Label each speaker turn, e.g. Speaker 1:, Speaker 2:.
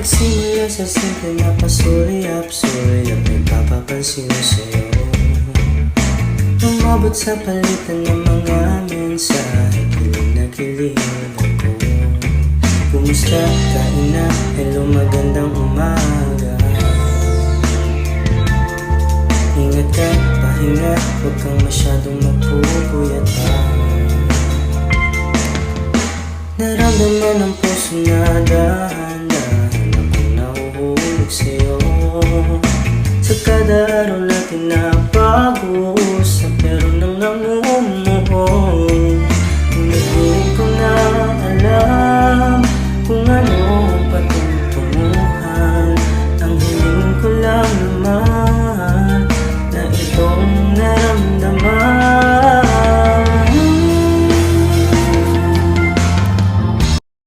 Speaker 1: Nagsimula sa simple na pasuri-up may papapansin mo sa'yo. Umabot sa palitan ng mga mensahe, kilig na kilig ako. Kumusta? Kain na? Hello, magandang umaga. Ingat ka, pahinga, huwag kang masyadong magpupuyat pa. Naramdaman ng puso na dahan-dahan akong nahuhulog sa'yo. Sa kada araw natin na pag-uusap, pero nang